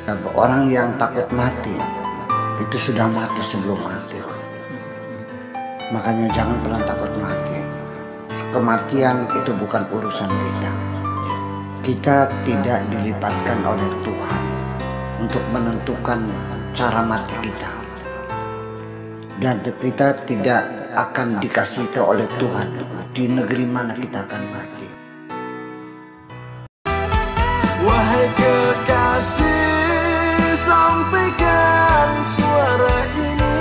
Orang yang takut mati itu sudah mati sebelum mati. Makanya jangan pernah takut mati. Kematian itu bukan urusan kita. Kita tidak dilibatkan oleh Tuhan untuk menentukan cara mati kita. Dan kita tidak akan dikasih tahu oleh Tuhan di negeri mana kita akan mati. Wahai kekasih, sampaikan suara ini.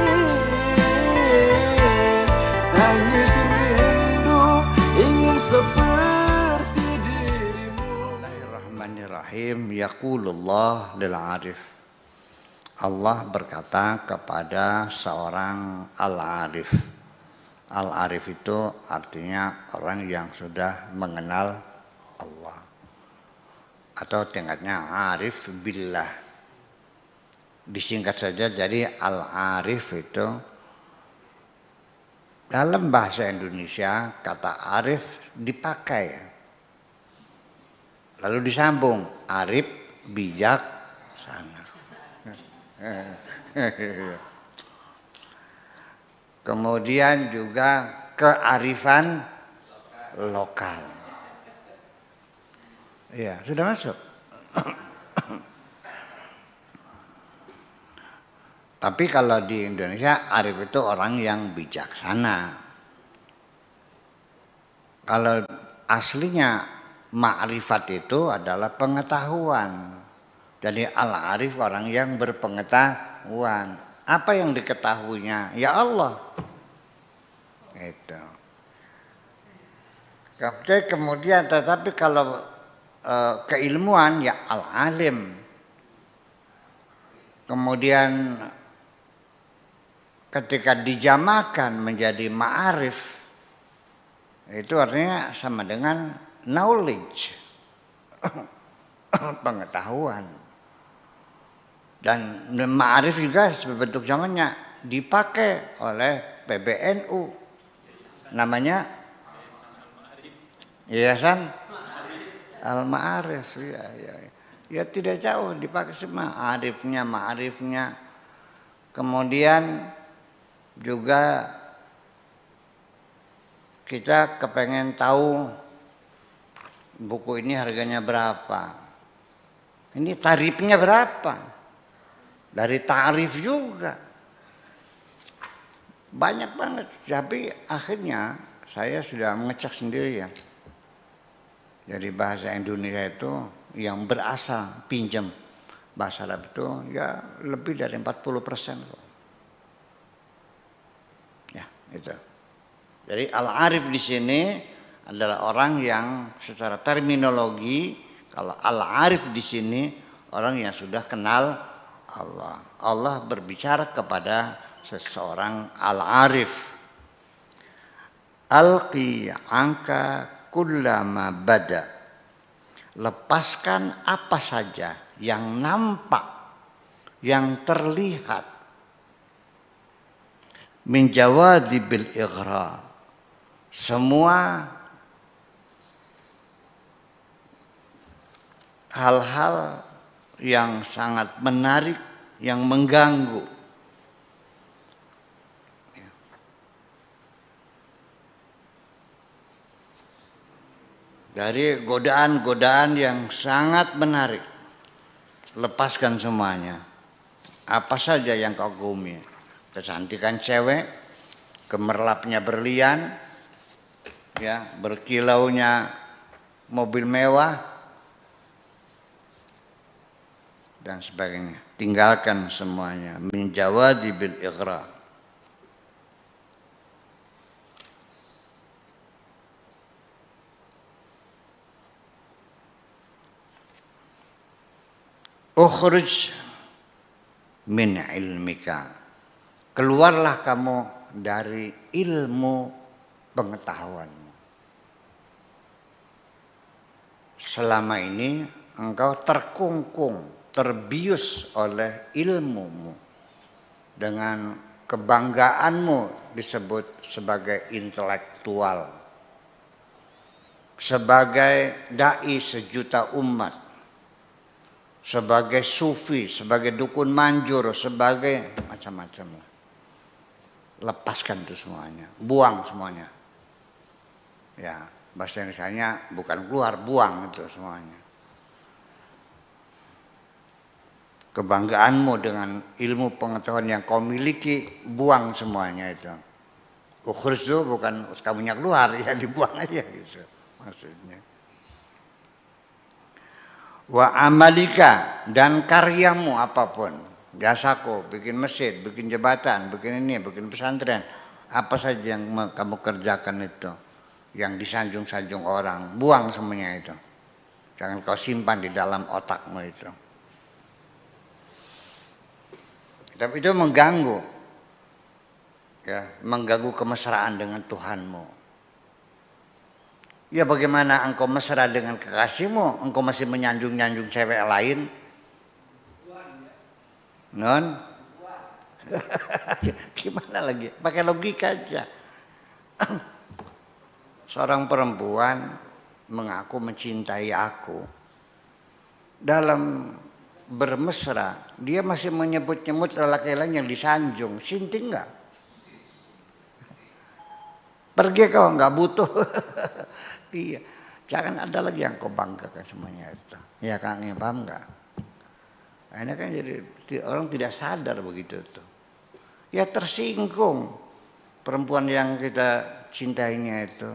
Tangis rindu ingin seperti dirimu. Bismillahirrahmanirrahim. Yaqulullah lil arif. Allah berkata kepada seorang al-arif. Al-arif itu artinya orang yang sudah mengenal Allah, atau tingkatnya arif billah. Disingkat saja jadi al-arif itu dalam bahasa Indonesia kata arif dipakai lalu disambung arif bijak sana. Kemudian juga kearifan lokal. Iya, sudah masuk. Tapi kalau di Indonesia arif itu orang yang bijaksana. Kalau aslinya ma'rifat itu adalah pengetahuan. Jadi al-arif orang yang berpengetahuan. Apa yang diketahuinya? Ya Allah. Itu. Kemudian tetapi kalau keilmuan ya al-alim. Kemudian ketika dijamakan menjadi ma'arif, itu artinya sama dengan knowledge, pengetahuan. Dan ma'arif juga sebentuk zamannya dipakai oleh PBNU, namanya Yayasan Al-Ma'arif. Ya tidak jauh dipakai semua ma'arifnya. Kemudian juga kita kepengen tahu buku ini harganya berapa, ini tarifnya berapa, dari tarif juga banyak banget. Tapi akhirnya saya sudah mengecek sendiri ya. Jadi bahasa Indonesia itu yang berasal pinjam bahasa Arab itu ya lebih dari 40% kok. Ya, itu. Jadi al-arif di sini adalah orang yang secara terminologi, kalau al-arif di sini orang yang sudah kenal Allah. Allah berbicara kepada seseorang al-arif. Alqi anka kullama bada. Lepaskan apa saja yang nampak, yang terlihat. Min jawadibil ighra. Semua hal-hal yang sangat menarik, yang mengganggu. Dari godaan-godaan yang sangat menarik, lepaskan semuanya. Apa saja yang kau gumi, kecantikan cewek, gemerlapnya berlian, ya, berkilaunya mobil mewah, dan sebagainya. Tinggalkan semuanya. Min jawadibil ighra. Ukhruj min ilmika. Keluarlah kamu dari ilmu pengetahuanmu. Selama ini engkau terkungkung, terbius oleh ilmumu. Dengan kebanggaanmu disebut sebagai intelektual, sebagai dai sejuta umat. sebagai sufi, sebagai dukun manjur, sebagai macam-macam lah. Lepaskan itu semuanya, buang semuanya. Ya, bahasa Indonesianya bukan keluar, buang itu semuanya. Kebanggaanmu dengan ilmu pengetahuan yang kau miliki, buang semuanya itu. Ukhruju bukan kamunya keluar, ya dibuang aja gitu maksudnya. Wa amalika, dan karyamu apapun, jasaku, bikin masjid, bikin jembatan, bikin ini, bikin pesantren, apa saja yang kamu kerjakan itu, yang disanjung-sanjung orang, buang semuanya itu. Jangan kau simpan di dalam otakmu itu. Tapi itu mengganggu, ya, mengganggu kemesraan dengan Tuhanmu. Ya bagaimana engkau mesra dengan kekasihmu, engkau masih menyanjung-nyanjung cewek lain? Non? Gimana lagi? Pakai logika aja. Seorang perempuan mengaku mencintai aku. Dalam bermesra, dia masih menyebut-nyebut lelaki lain yang disanjung. Sinting enggak? Pergi kau, enggak butuh. Iya, jangan ada lagi yang kau banggakan semuanya itu. Ya Kang, ya paham enggak? Akhirnya kan jadi orang tidak sadar begitu tuh. Ya tersinggung perempuan yang kita cintainya itu.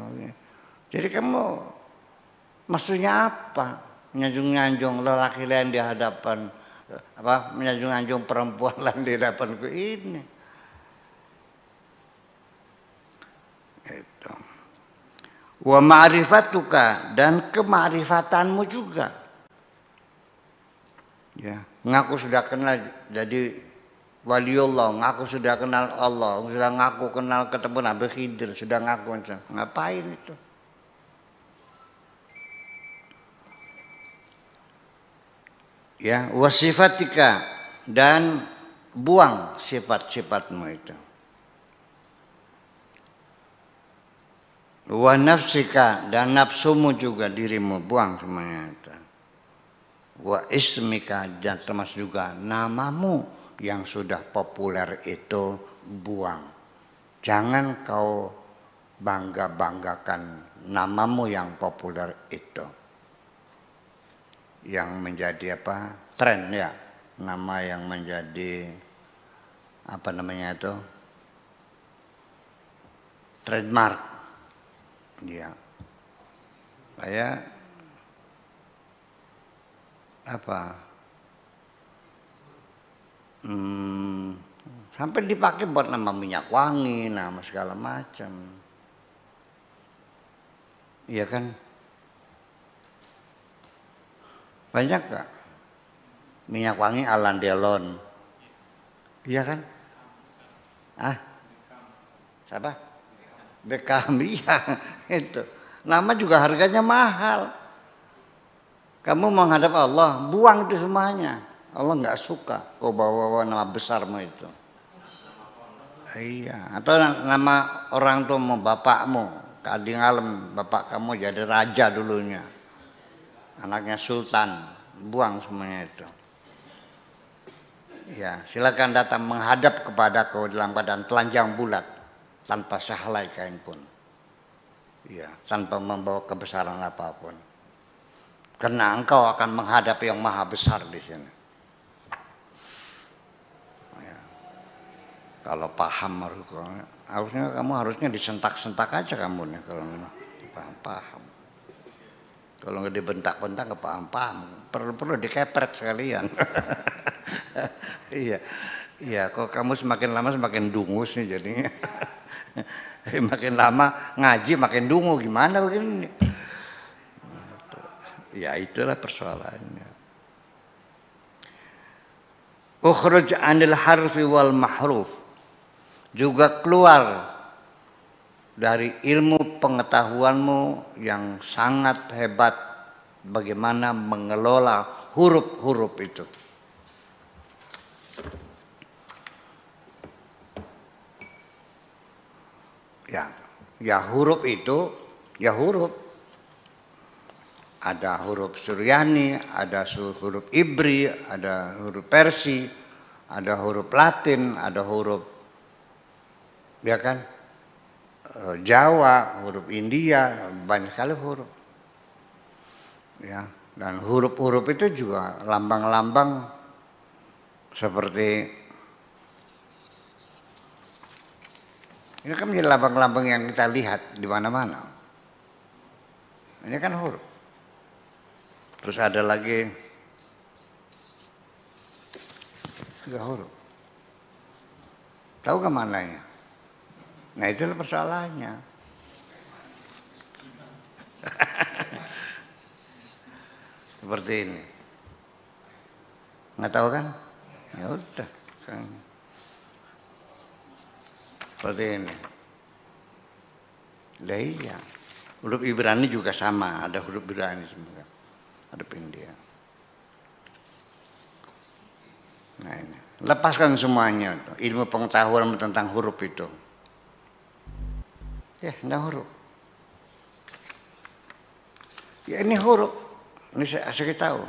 Jadi kamu maksudnya apa? Menyanjung-nyanjung lelaki lain di hadapan, apa? Menyanjung-nyanjung perempuan lain di hadapanku ini. Itu. Wa ma'rifatuka, dan kema'rifatanmu juga. Ya, ngaku sudah kenal jadi waliullah, ngaku sudah kenal Allah, sudah ngaku kenal ketemu Nabi Khidir, sudah ngaku macam. Ngapain itu? Ya, wasifatika, dan buang sifat-sifatmu itu. Wa nafsika, dan nafsumu juga, dirimu, buang semuanya itu. Wa ismika, dan termasuk juga namamu yang sudah populer itu, buang. Jangan kau bangga-banggakan namamu yang populer itu. Yang menjadi apa? Tren ya. Nama yang menjadi apa namanya itu? Trademark. Ya. Kayak apa? Sampai dipakai buat nama minyak wangi, nama segala macam. Iya kan? Banyak gak? Minyak wangi Alain Delon. Iya kan? Ah? Siapa? Beckham, iya. Itu. Nama juga harganya mahal. Kamu menghadap Allah, buang itu semuanya. Allah nggak suka kau bawa nama besarmu itu. Iya. Atau nama orang tuamu, bapakmu, kadang alam bapak kamu jadi raja dulunya. Anaknya sultan, buang semuanya itu. Ya, silakan datang menghadap kepadaku dalam keadaan telanjang bulat, tanpa sehelai kain pun. Ya, tanpa membawa kebesaran apapun. Karena engkau akan menghadap yang maha besar di sini. Ya. Kalau paham harusnya kamu disentak-sentak aja kamu nih kalau paham. Kalau nggak dibentak-bentak nggak paham-paham. Perlu dikepret sekalian. Iya, iya. Kok kamu semakin lama semakin dungus nih jadinya. Makin lama ngaji makin dungu, gimana begini? Ya itulah persoalannya. Ukhruj anil harfi wal mahruf, juga keluar dari ilmu pengetahuanmu yang sangat hebat bagaimana mengelola huruf-huruf itu. Ya huruf itu, ya huruf. ada huruf Suryani, ada huruf Ibri, ada huruf Persi, ada huruf Latin, ada huruf ya kan Jawa, huruf India, banyak sekali huruf. Ya, dan huruf-huruf itu juga lambang-lambang seperti ini kan menjadi lambang-lambang yang kita lihat di mana-mana. Ini kan huruf. Terus ada lagi 3 huruf. Tahu ke mananya? Nah itulah persoalannya. Seperti ini. Nggak tahu kan? Ya udah. Seperti ini. Lah iya. Huruf Ibrani juga sama, ada huruf Ibrani semua. Ada India. Nah ini. Lepaskan semuanya ilmu pengetahuan tentang huruf itu. Ya, enggak huruf. Ya ini huruf. Ini saya tahu.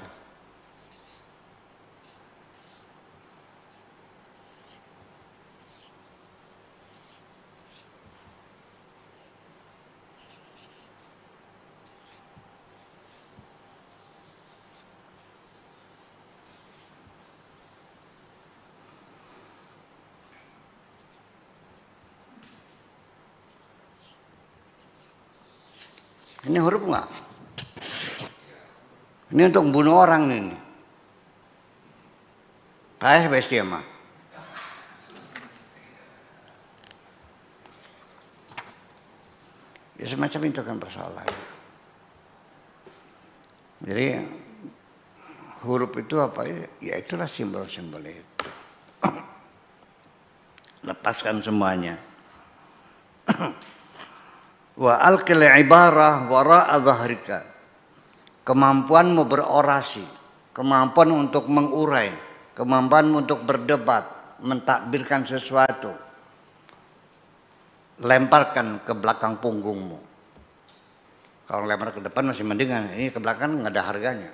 Ini huruf enggak? Ini untuk membunuh orang ini. Payah besti mah. Ya semacam itu kan persoalan. Jadi huruf itu apa? Ya itulah simbol-simbol itu. Lepaskan semuanya. Wa alqil ibarah wara'a dhahrika. Kemampuanmu berorasi, kemampuan untuk mengurai, kemampuan untuk berdebat, mentakbirkan sesuatu. Lemparkan ke belakang punggungmu. Kalau lempar ke depan masih mendingan, ini ke belakang nggak ada harganya.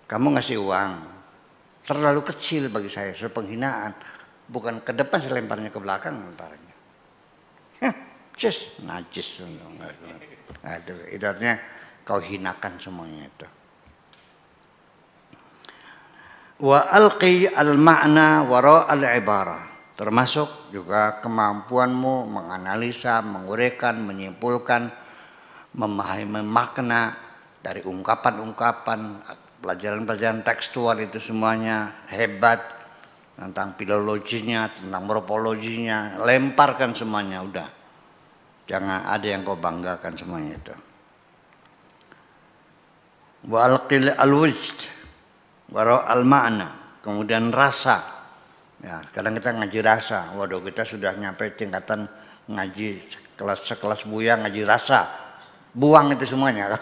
Kamu ngasih uang, terlalu kecil bagi saya, penghinaan. Bukan ke depan saya lemparnya ke belakang lemparnya. Najis. Nah, itu artinya kau hinakan semuanya itu. Wa alqi al-ma'na wara al-ibarah. Termasuk juga kemampuanmu menganalisa, menguraikan, menyimpulkan, memahami makna dari ungkapan-ungkapan, pelajaran-pelajaran tekstual itu semuanya hebat. Tentang filologinya, tentang morfologinya, lemparkan semuanya udah. Jangan ada yang kau banggakan semuanya itu. Wa alqil al-wujd wa al-ma'na, kemudian rasa. Ya, kadang kita ngaji rasa. Waduh, kita sudah nyampe tingkatan ngaji sekelas Buya ngaji rasa. Buang itu semuanya.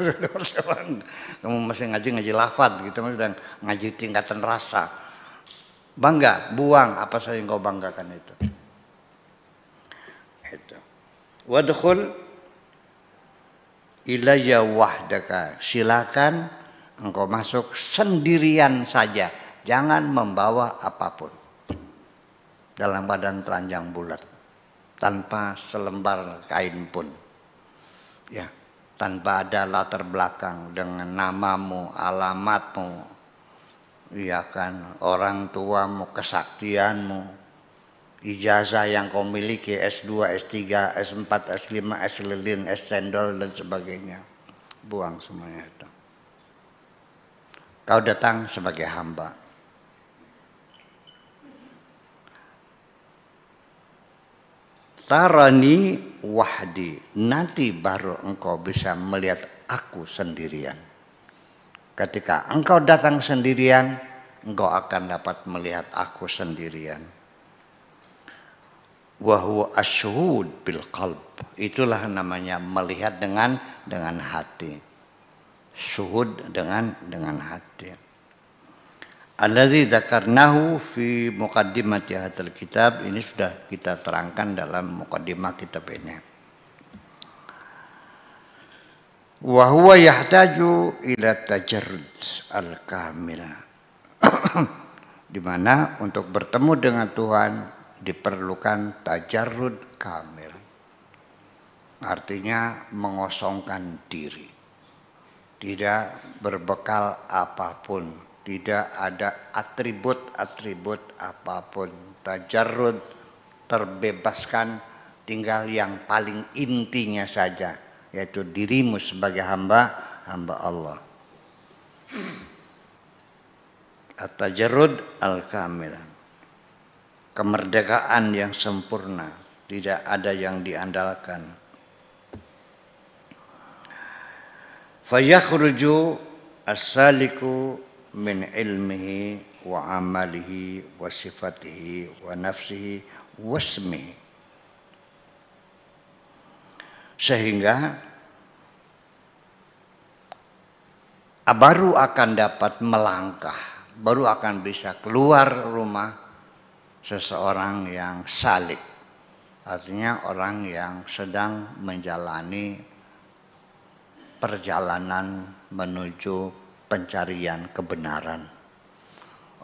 Kamu masih ngaji lafaz, gitu sudah ngaji tingkatan rasa. Bangga, buang apa saja yang kau banggakan itu. Wadkhul ilayya wahdaka. Silakan engkau masuk sendirian saja, jangan membawa apapun. Dalam badan telanjang bulat, tanpa selembar kain pun. Ya, tanpa ada latar belakang dengan namamu, alamatmu. Iya kan, orang tuamu, kesaktianmu, ijazah yang kau miliki, S2, S3, S4, S5, S lilin, S cendol dan sebagainya. Buang semuanya itu. Kau datang sebagai hamba. Tarani wahdi, nanti baru engkau bisa melihat aku sendirian. Ketika engkau datang sendirian, engkau akan dapat melihat aku sendirian. Wa huwa asyhud bil qalb. Itulah namanya melihat dengan hati. Syuhud dengan hati. Alladzi dzakarnahu fi muqaddimati hadzal kitab. Ini sudah kita terangkan dalam muqaddimah kitab ini. Wa huwa yahtaju ila tajarrud al-kamil. Di mana untuk bertemu dengan Tuhan diperlukan tajarrud kamil. Artinya mengosongkan diri. Tidak berbekal apapun, tidak ada atribut-atribut apapun. Tajarrud, terbebaskan, tinggal yang paling intinya saja, yaitu dirimu sebagai hamba Allah. At-tajarrud al-kamil. Kemerdekaan yang sempurna, tidak ada yang diandalkan. Fayakhruju as-saliku min ilmihi wa amalihi wa sifatihi wa nafsihi wa ismihi. Sehingga baru akan dapat melangkah, baru akan bisa keluar rumah seseorang yang salik. Artinya orang yang sedang menjalani perjalanan menuju pencarian kebenaran.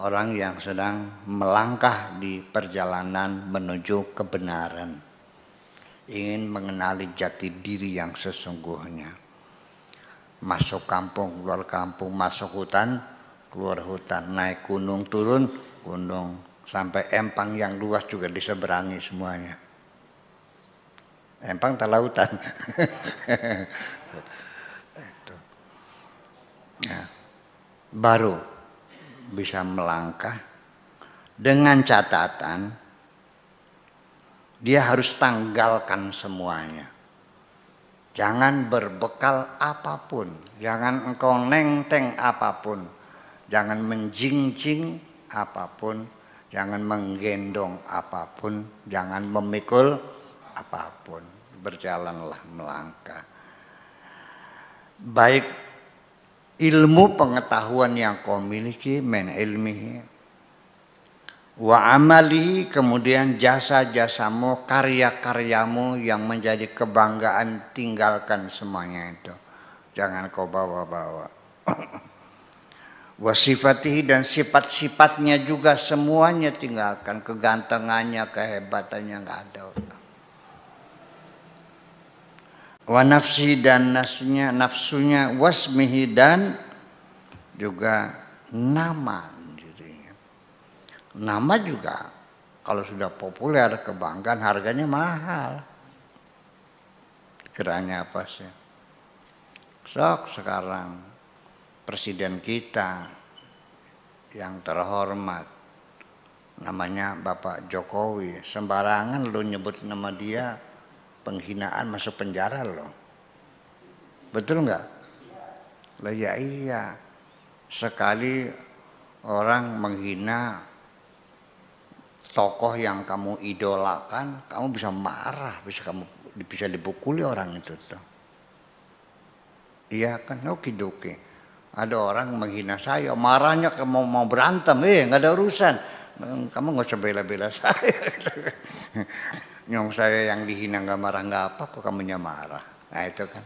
Orang yang sedang melangkah di perjalanan menuju kebenaran. Ingin mengenali jati diri yang sesungguhnya. Masuk kampung, keluar kampung, masuk hutan, keluar hutan, naik gunung, turun gunung, sampai empang yang luas juga diseberangi semuanya. Empang tak lautan. Ya, baru bisa melangkah dengan catatan dia harus tanggalkan semuanya. Jangan berbekal apapun, jangan engkau nenteng apapun, jangan menjinjing apapun, jangan menggendong apapun, jangan memikul apapun. Berjalanlah melangkah. Baik ilmu pengetahuan yang kau miliki, min ilmihi, wa amali, kemudian jasa-jasamu, karya-karyamu yang menjadi kebanggaan, tinggalkan semuanya itu. Jangan kau bawa-bawa. Wa sifatihi, dan sifat-sifatnya juga semuanya tinggalkan. Kegantengannya, kehebatannya nggak ada. Wa nafsi, dan nafsunya, wasmihi, dan juga nama dirinya. Nama juga kalau sudah populer, kebanggaan, harganya mahal. Kiranya apa sih? Sok sekarang presiden kita yang terhormat namanya Bapak Jokowi, sembarangan lu nyebut nama dia, penghinaan, masuk penjara loh. Betul nggak? Lah ya iya. Sekali orang menghina tokoh yang kamu idolakan, kamu bisa marah, bisa dipukuli orang itu tuh. Iya kan, oke-oke. Ada orang menghina saya, marahnya kamu mau berantem, nggak ada urusan. Kamu nggak usah bela-bela saya. Nyong saya yang dihina nggak marah nggak apa, kok kamunya marah. Nah itu kan.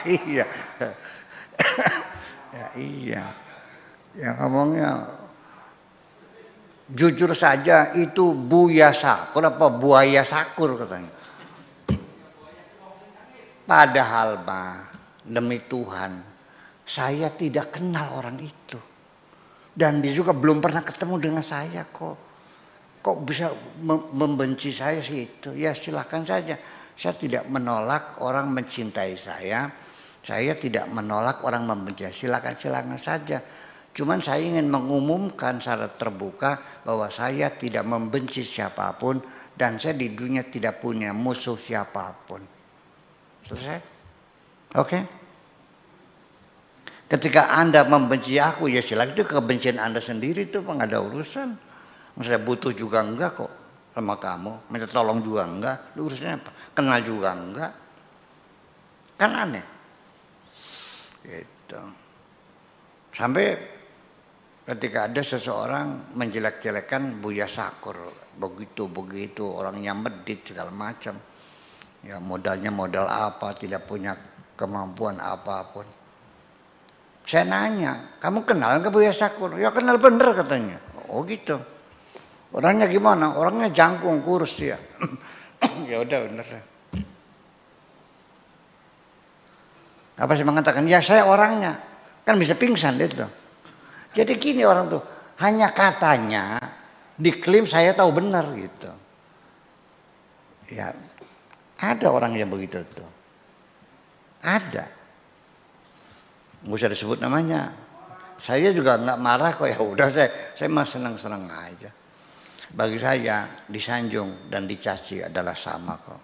Iya. Ya iya. Ya ngomongnya jujur saja itu Buya Sakur apa buaya sakur katanya. Padahal demi Tuhan saya tidak kenal orang itu. Dan dia juga belum pernah ketemu dengan saya kok. Kok bisa membenci saya sih itu? Ya silakan saja. Saya tidak menolak orang mencintai saya. Saya tidak menolak orang membenci. Silakan saja. Cuman saya ingin mengumumkan secara terbuka bahwa saya tidak membenci siapapun dan saya di dunia tidak punya musuh siapapun. Selesai? Oke? Ketika Anda membenci aku, ya silakan, itu kebencian Anda sendiri, itu nggak ada urusan. Saya butuh juga enggak kok sama kamu, minta tolong juga enggak, urusannya apa? Kenal juga enggak, kan aneh. Gitu. Sampai ketika ada seseorang menjelek-jelekan Buya Sakur, begitu orang yang medit segala macam. Ya modalnya modal apa, tidak punya kemampuan apapun. Saya nanya, kamu kenal ke Buya Sakur? Ya kenal bener katanya. Oh gitu. Orangnya gimana? Orangnya jangkung, kurus dia. Ya udah bener. Apa sih mengatakan? Ya saya orangnya. Kan bisa pingsan itu. Jadi gini orang tuh, hanya katanya diklaim saya tahu benar gitu. Ya ada orang yang begitu tuh. Ada. Nggak usah disebut namanya. Saya juga nggak marah kok, ya udah saya mah senang-senang aja. Bagi saya disanjung dan dicaci adalah sama kok.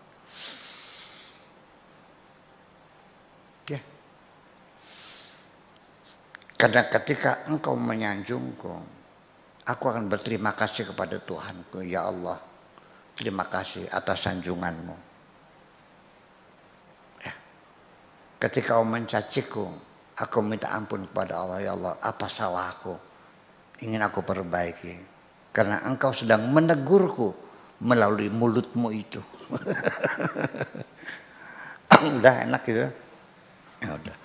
Ya. Karena ketika engkau menyanjungku, aku akan berterima kasih kepada Tuhanku. Ya Allah, terima kasih atas sanjunganmu. Ya. Ketika kau mencaciku, aku minta ampun kepada Allah. Ya Allah, apa salahku? Ingin aku perbaiki. Karena engkau sedang menegurku melalui mulutmu itu. Udah enak gitu. Ya udah.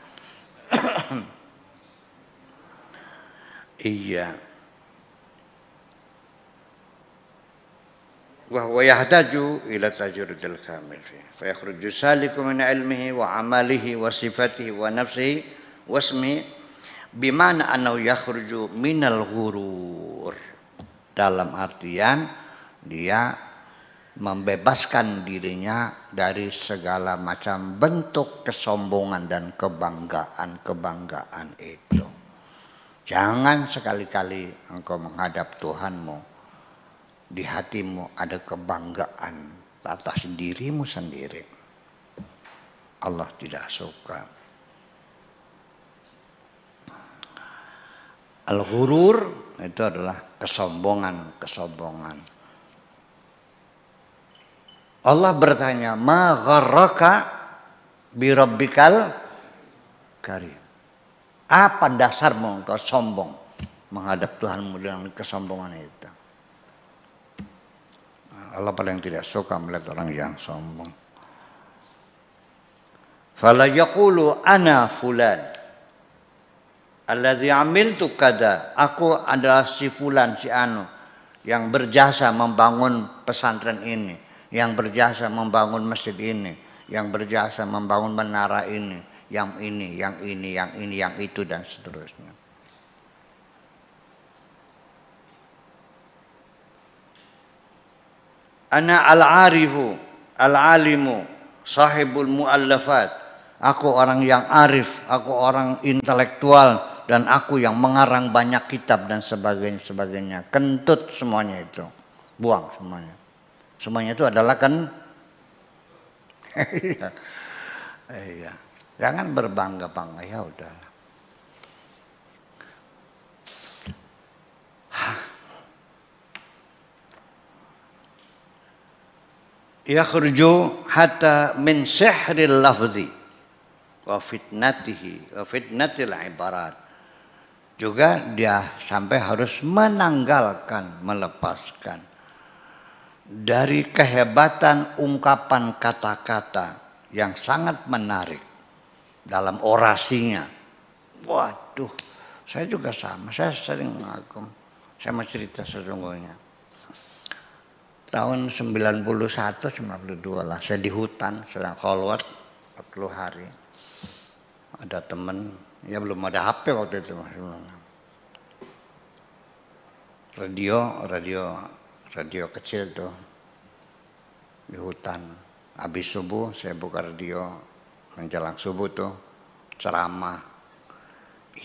Iya. Wa huwa yahtaju ila tajridil kamil fi. Fa yakhruju saliku min ilmihi wa amalihi wa sifatihi wa nafsihi wa ismihi bimana annahu yakhruju minal ghurur. Dalam artian dia membebaskan dirinya dari segala macam bentuk kesombongan dan kebanggaan itu. Jangan sekali-kali engkau menghadap Tuhanmu, di hatimu ada kebanggaan atas dirimu sendiri. Allah tidak suka. Al-ghurur itu adalah kesombongan. Allah bertanya, ma gharraka bi rabbikal karim. Apa dasarmu engkau sombong menghadap Tuhanmu dengan kesombongan itu? Allah paling tidak suka melihat orang yang sombong. Fala yaqulu ana fulan alladzi amiltu kada. Aku adalah si fulan, si anu yang berjasa membangun pesantren ini, yang berjasa membangun masjid ini, yang berjasa membangun menara ini, yang ini, yang itu dan seterusnya. Ana al-arifu, al-alimu, sahibul muallafat. Aku orang yang arif, aku orang intelektual, dan aku yang mengarang banyak kitab dan sebagainya. Kentut semuanya itu, buang semuanya. Semuanya itu adalah kan, iya. Jangan berbangga-bangga, ya udah. Yakhruju hatta min sihril lafzi wa fitnatihi wa fitnatil ibarat. Juga dia sampai harus menanggalkan, melepaskan dari kehebatan ungkapan kata-kata yang sangat menarik dalam orasinya. Waduh, saya juga sama. Saya sering ngagum. Saya mau cerita sesungguhnya. Tahun 91-92 lah, saya di hutan sedang khalwat 40 hari. Ada teman, ya belum ada HP waktu itu. Radio kecil tuh di hutan. Habis subuh saya buka radio menjelang subuh tuh ceramah.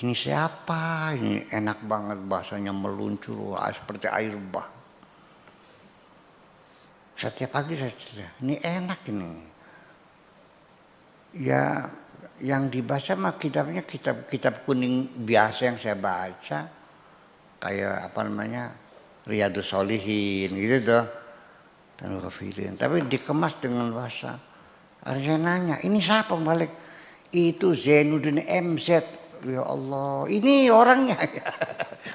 Ini siapa? Ini enak banget bahasanya, meluncur seperti air bah. Setiap pagi saya cerita, ini enak ini. Ya, yang dibaca mah kitabnya kitab kuning biasa yang saya baca, kayak apa namanya, Riyadhus Shalihin gitu tuh, dan Ghafilin. Tapi dikemas dengan bahasa. Ada saya nanya, ini siapa balik? Itu Zainuddin MZ. Ya Allah, ini orangnya.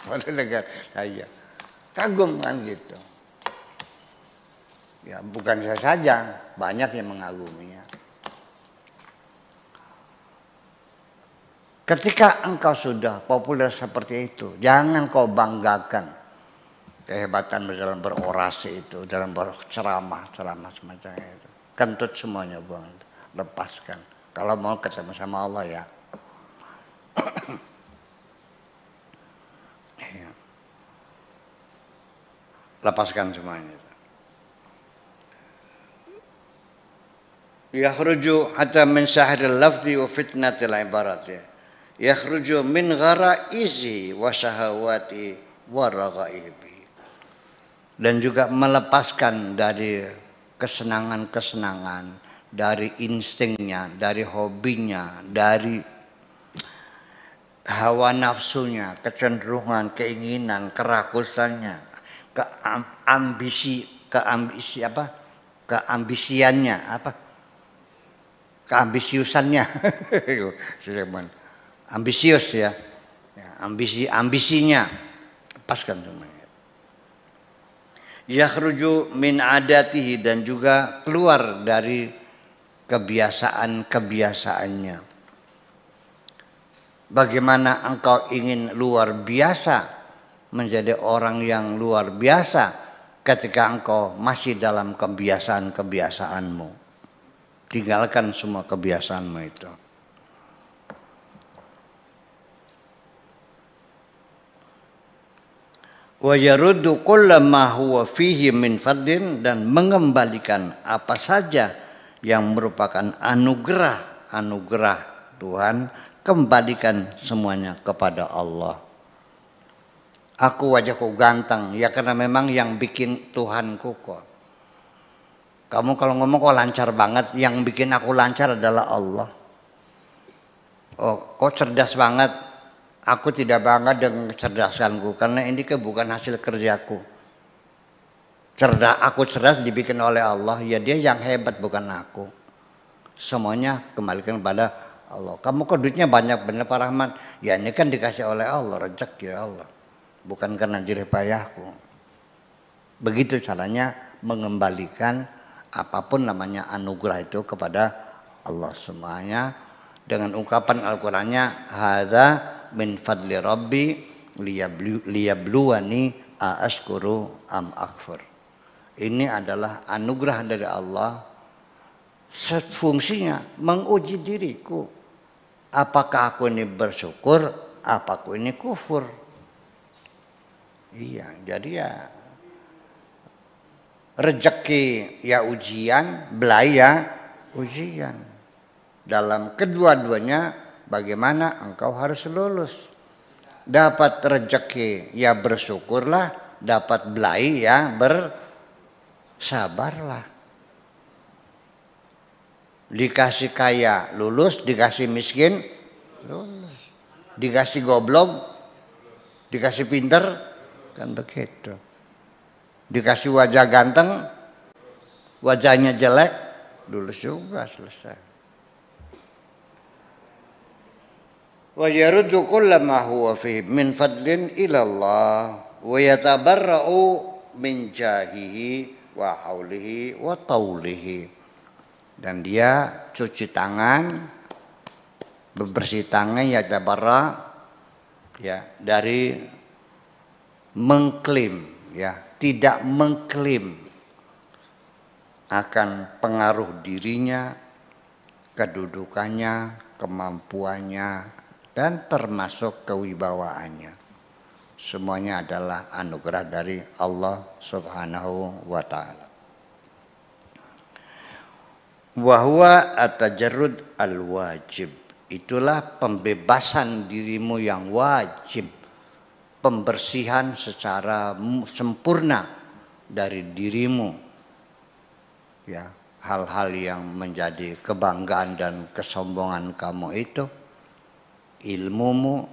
Padahal saya kagum kan gitu. Ya, bukan saya saja, banyak yang mengaguminya. Ketika engkau sudah populer seperti itu, jangan kau banggakan kehebatan dalam berorasi itu, dalam berceramah semacam itu. Kentut semuanya, buang, lepaskan. Kalau mau ketemu sama Allah ya. Lepaskan semuanya. Yakhruju hatta min sahiril lafzi wa fitnatil ibarat ya. Yakhruju min gharaizi wa syahawati wa raghaibi. Dan juga melepaskan dari kesenangan-kesenangan, dari instingnya, dari hobinya, dari hawa nafsunya, kecenderungan, keinginan, kerakusannya, keambisiannya, keambisiusannya, ambisius ya, ambisinya, lepaskan semuanya. Yakhruju min adatihi, dan juga keluar dari kebiasaan-kebiasaannya. Bagaimana engkau ingin luar biasa, menjadi orang yang luar biasa ketika engkau masih dalam kebiasaan-kebiasaanmu. Tinggalkan semua kebiasaanmu itu. Wa yaruddu kulla ma huwa fihi min fadlin, dan mengembalikan apa saja yang merupakan anugerah Tuhan, kembalikan semuanya kepada Allah. Aku wajahku ganteng, ya karena memang yang bikin Tuhanku kok. Kamu kalau ngomong kok lancar banget, yang bikin aku lancar adalah Allah. Oh, kok cerdas banget. Aku tidak bangga dengan kecerdasanku, karena ini bukan hasil kerjaku. Aku cerdas dibikin oleh Allah, ya dia yang hebat bukan aku. Semuanya kembalikan kepada Allah. Kamu kok duitnya banyak bener Pak Rahman? Ya ini kan dikasih oleh Allah, rezeki Allah. Bukan karena jerih payahku. Begitu caranya mengembalikan apapun namanya anugerah itu kepada Allah semuanya. Dengan ungkapan Al-Qur'annya, hadza min fadli rabbi liyabluwani aashkuru am akfur. Ini adalah anugerah dari Allah, fungsinya menguji diriku. Apakah aku ini bersyukur, apakah aku ini kufur. Iya, jadi ya rezeki ya ujian, belai ya ujian. Dalam kedua-duanya bagaimana engkau harus lulus. Dapat rezeki ya bersyukurlah, dapat belai ya bersabarlah. Dikasih kaya lulus, dikasih miskin lulus. Dikasih goblok, dikasih pinter, kan begitu. Dikasih wajah ganteng, wajahnya jelek, lulus juga, selesai. Wa yaruddu kulla ma huwa fi min fadlin ila Allah wa yatabarra'u min jahihi wa haulihi wa taulihi. Dan dia cuci tangan, bebersih tangan, ya tabarra, ya dari mengklaim, ya tidak mengklaim akan pengaruh dirinya, kedudukannya, kemampuannya, dan termasuk kewibawaannya. Semuanya adalah anugerah dari Allah Subhanahu wa ta'ala. Wa huwa at-tajarrud al-wajib. Itulah pembebasan dirimu yang wajib. Pembersihan secara sempurna dari dirimu. Ya, hal-hal yang menjadi kebanggaan dan kesombongan kamu itu, ilmumu,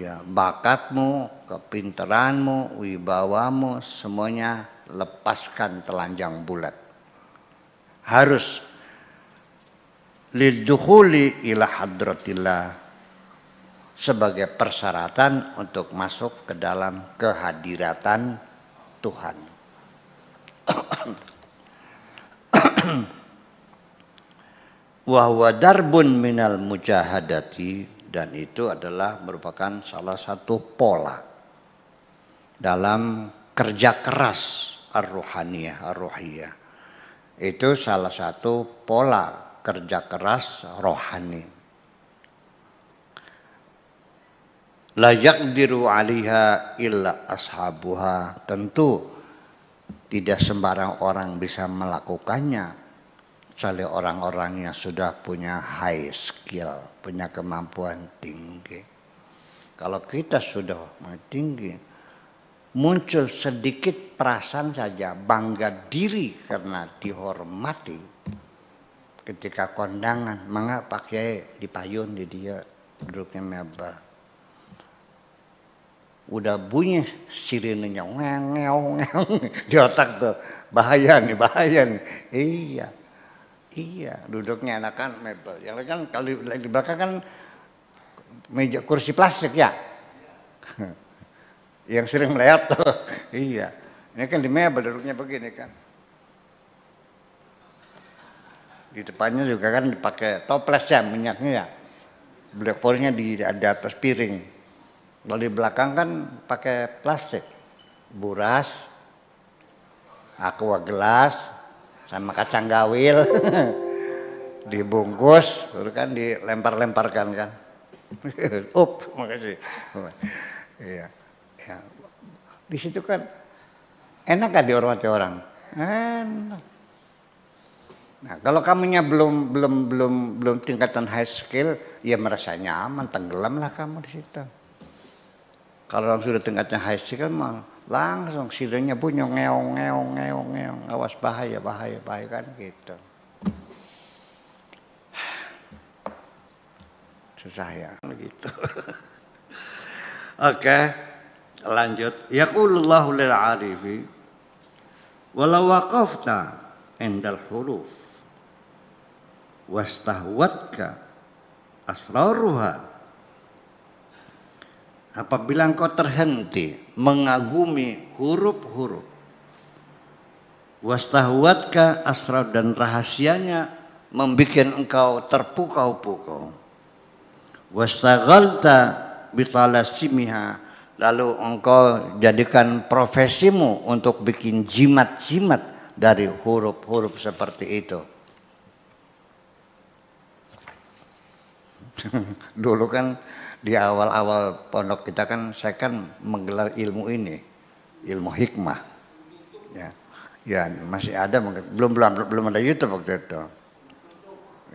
ya bakatmu, kepintaranmu, wibawamu, semuanya lepaskan telanjang bulat. Harus lidukhuli ila hadratillah, sebagai persyaratan untuk masuk ke dalam kehadiratan Tuhan. Wa huwa darbun minal mujahadati, dan itu adalah merupakan salah satu pola dalam kerja keras ar-ruhaniyah, ar-ruhiyah. Itu salah satu pola kerja keras rohani. La yaqdiru 'alaiha illa ashabuha, tentu tidak sembarang orang bisa melakukannya kecuali orang-orang yang sudah punya high skill, punya kemampuan tinggi. Kalau kita sudah tinggi, muncul sedikit perasaan saja bangga diri karena dihormati. Ketika kondangan, mengapa pakai dipayun di dia duduknya mebel. Udah bunyi sirinenya ngeng di otak tuh, bahaya nih. Iya, duduknya enakan mebel. Yang lain kan kalau di belakang kan meja kursi plastik ya. Yang sering melihat tuh, iya. Ini kan di mebel duduknya begini kan. Di depannya juga kan dipakai toples ya, minyaknya ya. Black forest-nya di atas piring. Kalau di belakang kan pakai plastik, buras, aqua gelas, sama kacang gawil, dibungkus, terus kan dilempar-lemparkan kan. Makasih. Iya. Ya. Di situ kan enak gak dihormati orang? Enak. Nah, kalau kamunya belum tingkatan high skill, ya merasa nyaman, tenggelamlah kamu di situ. Kalau sudah tingkatnya high skill mah langsung sirennya bunyi ngeong, awas bahaya kan gitu. Susah ya gitu. Oke, lanjut. Yaqulullahu lil arifi walau waqafta indal huruf wastahwatka asraruha, apabila engkau terhenti mengagumi huruf-huruf, wastahwatka asrar, dan rahasianya membuat engkau terpukau-pukau, wastaghalta bitalasimiha, lalu engkau jadikan profesimu untuk bikin jimat-jimat dari huruf-huruf seperti itu. Dulu kan di awal-awal pondok kita kan, saya kan menggelar ilmu ini, ilmu hikmah. Ya masih ada, belum ada YouTube waktu itu.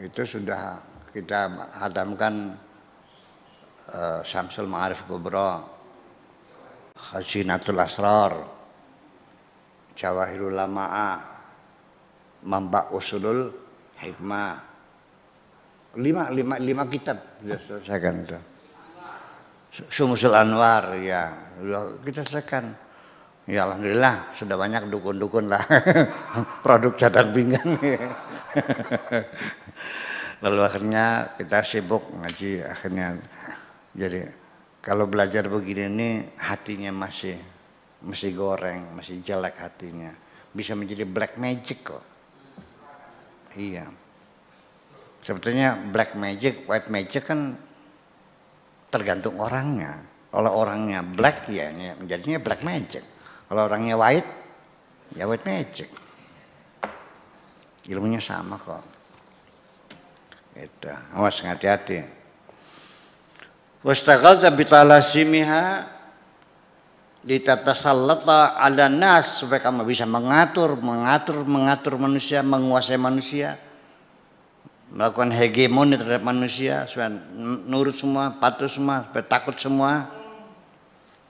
Itu sudah kita hadamkan Syamsul Ma'arif Kubra, Khazinatul Asrar, Jawahirul Lama'ah, Mamba Usulul Hikmah. 5 kitab sudah selesaikan itu. Syumsul Anwar, ya kita selesaikan. Ya alhamdulillah sudah banyak dukun-dukun lah produk cadang pinggang. Lalu akhirnya kita sibuk ngaji, akhirnya jadi kalau belajar begini ini hatinya masih goreng, masih jelek hatinya, bisa menjadi black magic kok. Iya, sebetulnya black magic, white magic kan tergantung orangnya. Kalau orangnya black ya menjadinya black magic. Kalau orangnya white ya white magic. Ilmunya sama kok. Itu, awas hati-hati. Wastaghalta bitalasimiha litatasallata 'ala nas, supaya kamu bisa mengatur manusia, menguasai manusia, melakukan hegemoni terhadap manusia, supaya nurut semua, patuh semua, supaya takut semua.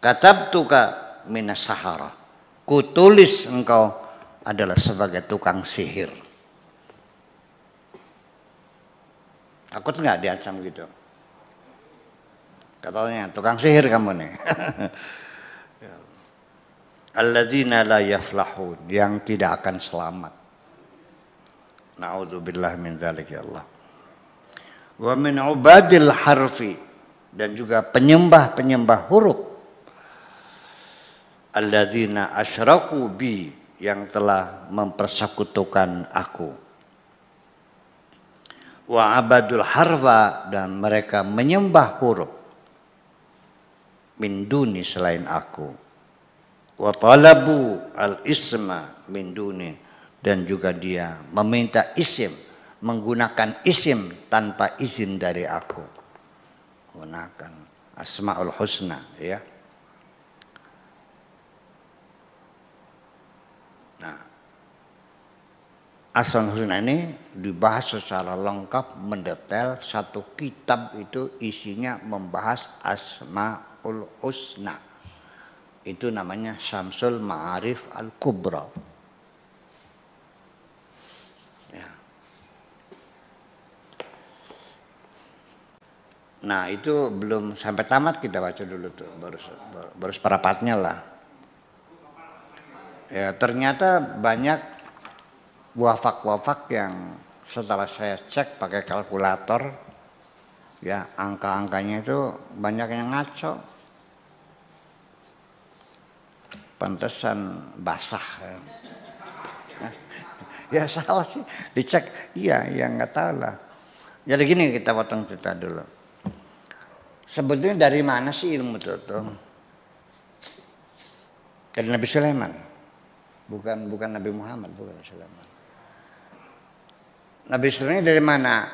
Katabtuka minas sahara, kutulis engkau adalah sebagai tukang sihir. Takut nggak diancam gitu? Katanya tukang sihir kamu nih. Alladzina la yaflahun, yang tidak akan selamat. Na'udzubillah min dzalik ya Allah. Wa min ubadil harfi, dan juga penyembah huruf. Alladzina asyraku bi, yang telah mempersekutukan aku. Wa abadul harfa, dan mereka menyembah huruf. Min duni, selain aku. Wa talabu al isma min duni, dan juga dia meminta isim, menggunakan isim tanpa izin dari aku. Menggunakan asmaul husna, ya. Nah, asmaul husna ini dibahas secara lengkap, mendetail. Satu kitab itu isinya membahas asmaul husna. Itu namanya Syamsul Ma'arif Al-Kubra. Ya. Nah, itu belum sampai tamat, kita baca dulu tuh, baru seperempatnya lah. Ya, ternyata banyak wafak-wafak yang setelah saya cek pakai kalkulator, ya, angka-angkanya itu banyak yang ngaco. Pantesan basah. Ya salah sih, dicek. Iya, ya nggak tahu lah. Jadi gini, kita potong cerita dulu. Sebetulnya dari mana sih ilmu itu tuh? Dari Nabi Sulaiman. Bukan Nabi Muhammad, bukan Sulaiman. Nabi Sulaiman dari mana?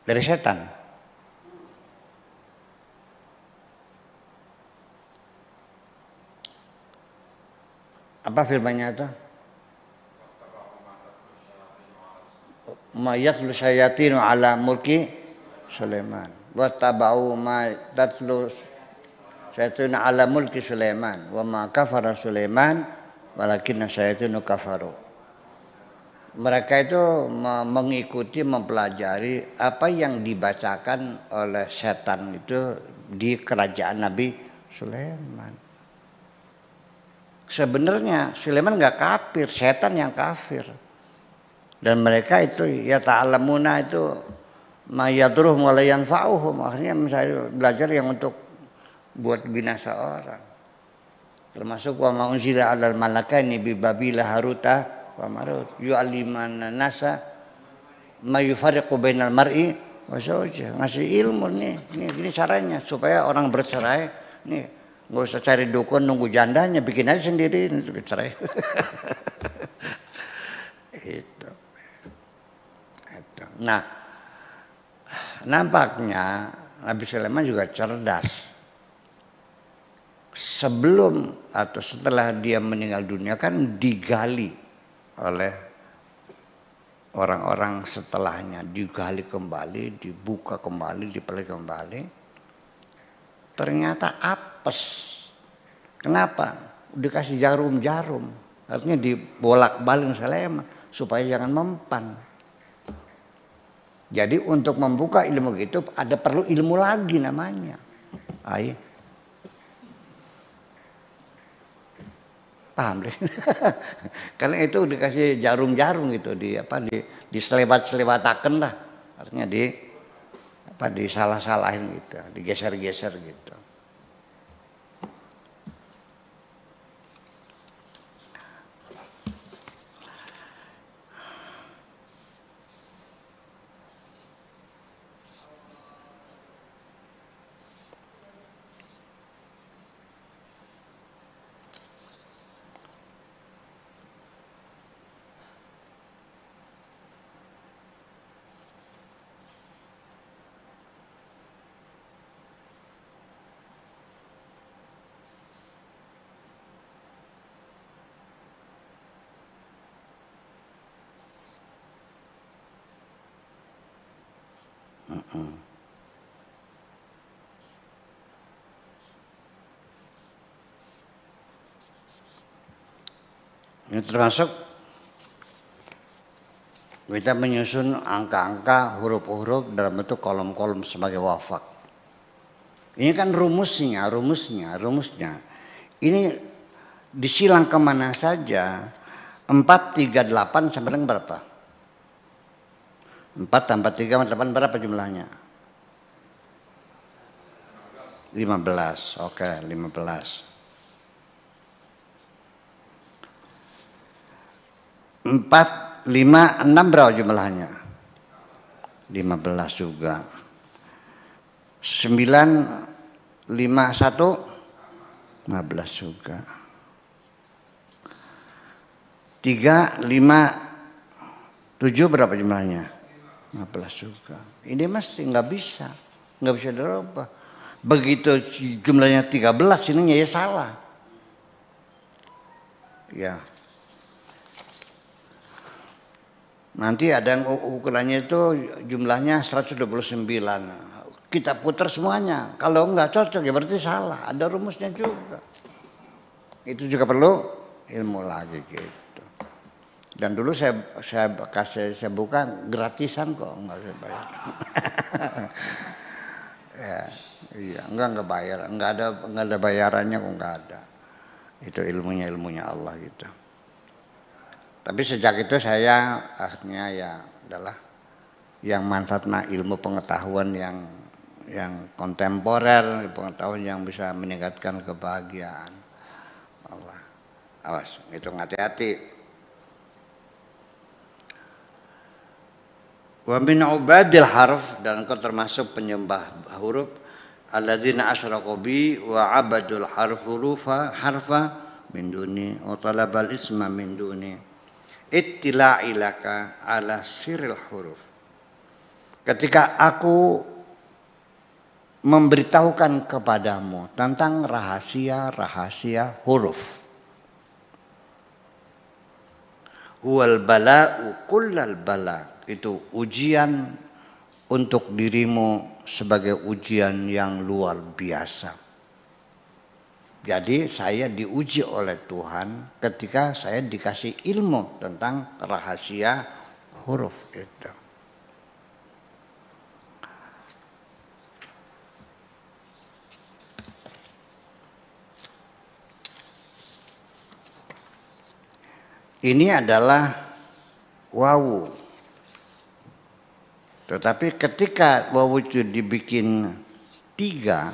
Dari setan. Apa firmannya itu? Ma yatlu syayatinu ala mulki Sulaiman. Wa tabau ma tatlu syayatinu ala mulki Sulaiman. Wa ma kafara Sulaiman walakinna syayatinu kafaru. Mereka itu mengikuti, mempelajari apa yang dibacakan oleh setan itu di kerajaan Nabi Sulaiman. Sebenarnya Sulaiman nggak kafir, setan yang kafir. Dan mereka itu ya ta'alamuna itu mayadruhum wa la yanfa'uhum. Akhirnya misalnya belajar yang untuk buat binasa orang. Termasuk wa ma unzila 'alal malakaini bi Babila Haruta wa Marut yu'allimana nasa ma yufarriqu bainal mar'i wa zawjihi. Ngasih ilmu nih, ini caranya supaya orang bercerai nih. Nggak usah cari dukun, nunggu jandanya, bikin aja sendiri, cerai. Itu. Nah, nampaknya Nabi Sulaiman juga cerdas. Sebelum atau setelah dia meninggal dunia kan digali oleh orang-orang setelahnya, digali kembali, dibuka kembali, dipelajari kembali. Ternyata apes. Kenapa? Dikasih jarum-jarum. Artinya dibolak-balik Sulaiman supaya jangan mempan. Jadi untuk membuka ilmu itu ada perlu ilmu lagi namanya. Ayo. Paham deh. Karena itu dikasih jarum-jarum gitu, diselebat-selebataken lah. Artinya disalah-salahin gitu, digeser-geser gitu. Ini termasuk kita menyusun angka-angka, huruf-huruf dalam bentuk kolom-kolom sebagai wafak. Ini kan rumusnya. Ini disilang kemana saja. 4, 3, 8 sampai dengan berapa? 4 tambah 3 tambah 8 berapa jumlahnya? 15. Oke, 15. 4, 5, 6 berapa jumlahnya? 15 juga. 9, 5, 1, 15 juga. 3, 5, 7 berapa jumlahnya? 15 juga. Ini mesti nggak bisa dirubah. Begitu jumlahnya 13 ininya ya salah. Ya. Nanti ada yang ukurannya itu jumlahnya 129. Kita putar semuanya. Kalau nggak cocok ya berarti salah. Ada rumusnya juga. Itu juga perlu ilmu lagi gitu. Dan dulu saya buka gratisan kok, nggak saya bayar. Ya, iya, enggak bayar, enggak ada bayarannya kok, enggak ada. Itu ilmunya Allah gitu. Tapi sejak itu saya akhirnya ya adalah yang manfaatnya ilmu pengetahuan yang kontemporer, pengetahuan yang bisa meningkatkan kebahagiaan. Allah, awas, itu hati-hati. Wa min ubadil harf, dan engkau termasuk penyembah huruf, alladzina asyraqu bi wa abadul harfa min duni wa talabal isma min duni ittila'ilaka ala sirril huruf. Ketika aku memberitahukan kepadamu tentang rahasia huruf, huwal bala'u kullal bala', itu ujian untuk dirimu sebagai ujian yang luar biasa. Jadi saya diuji oleh Tuhan ketika saya dikasih ilmu tentang rahasia huruf itu. Ini adalah wawu. Tetapi ketika wawu itu dibikin 3,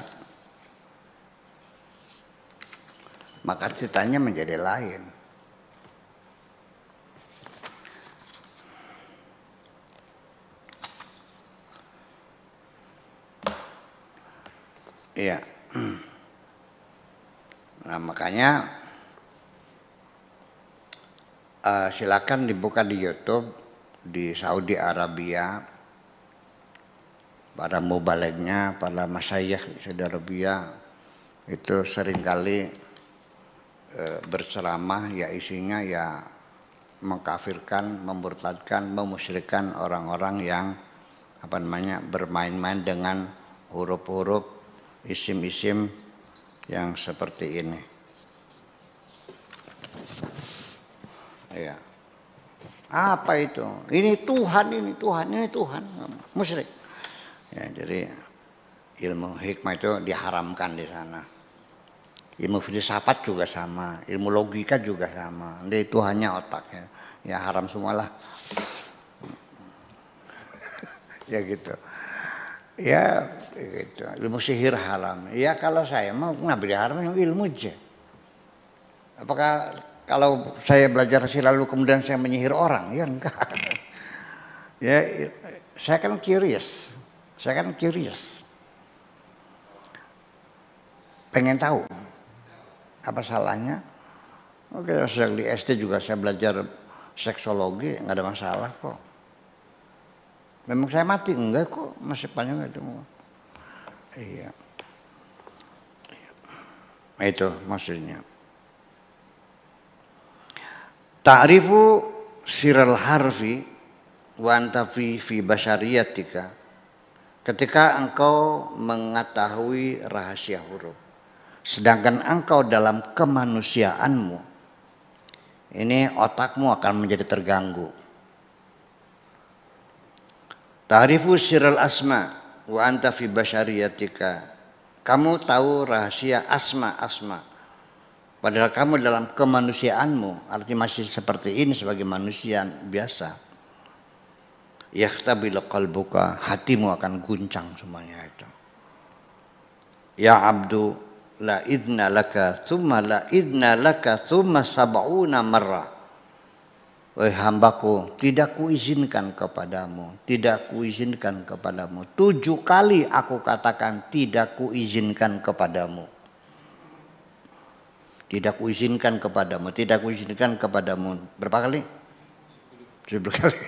maka ceritanya menjadi lain. Iya. Nah makanya silakan dibuka di YouTube di Saudi Arabia. Para mubalignya, para masyayikh di Saudi Arabia itu seringkali berceramah ya isinya ya mengkafirkan, memurtadkan, memusyrikkan orang-orang yang bermain-main dengan huruf-huruf, isim-isim yang seperti ini. Ya. Apa itu? Ini Tuhan, musyrik. Ya, jadi ilmu hikmah itu diharamkan di sana. Ilmu filsafat juga sama, ilmu logika juga sama. Itu hanya otaknya. Ya haram semualah. Ya gitu. Ya gitu. Ilmu sihir haram. Ya kalau saya mau nggak haram yang ilmu aja. Apakah kalau saya belajar sihir lalu kemudian saya menyihir orang? Ya enggak. Ya saya kan curious. Pengen tahu apa salahnya. Oke, sejak di SD juga saya belajar seksologi, nggak ada masalah kok. Memang saya mati enggak kok, masih panjang itu. Iya. Itu maksudnya. Ta'rifu sirral harfi wa anta fi basyariyatika. Ketika engkau mengetahui rahasia huruf, sedangkan engkau dalam kemanusiaanmu, ini otakmu akan menjadi terganggu. Ta'rifu sirral asma wa anta fi basyariyatika. Kamu tahu rahasia asma. Padahal kamu dalam kemanusiaanmu, artinya masih seperti ini sebagai manusia biasa. Yakhtabil qalbuka, hatimu akan guncang semuanya itu. Ya abdu, la idna laka thumma sab'una marrah. Wahai hambaku, tidak kuizinkan kepadamu, tidak kuizinkan kepadamu. 7 kali aku katakan tidak kuizinkan kepadamu. Tidak kuizinkan kepadamu, tidak kuizinkan kepadamu. Berapa kali? 10 kali.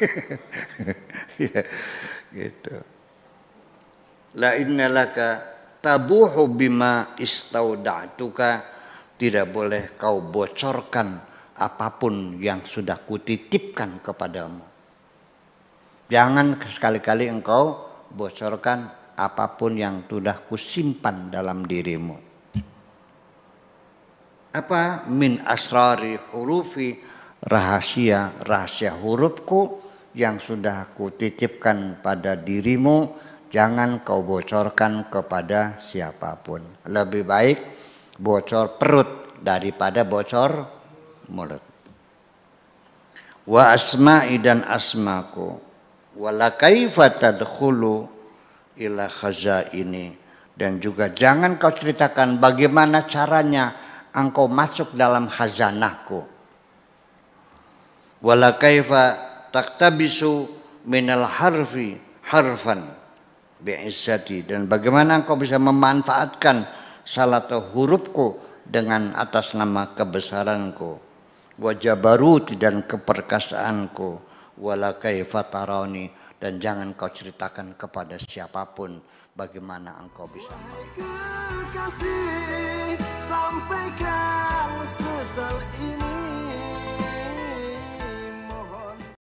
Gitu. La innalaka tabuhu bima istauda'tuka, tidak boleh kau bocorkan apapun yang sudah kutitipkan kepadamu. Jangan sekali-kali engkau bocorkan apapun yang sudah kusimpan dalam dirimu. Apa? Min asrari hurufi, rahasia hurufku yang sudah kutitipkan pada dirimu, jangan kau bocorkan kepada siapapun. Lebih baik bocor perut daripada bocor mulut. Wa asma'i, dan asmaku. Wala kaifa tadkhulu ila khazaini, dan juga jangan kau ceritakan bagaimana caranya engkau masuk dalam khazanahku. Wala kaifa taktabisu minal harfi harfan bi'izzati, dan bagaimana engkau bisa memanfaatkan salah satu hurufku dengan atas nama kebesaranku. Wa jabaruti, dan keperkasaanku. Wala kaifa tarawni, dan jangan kau ceritakan kepada siapapun bagaimana engkau bisa. Kekasih, sampaikan sesal ini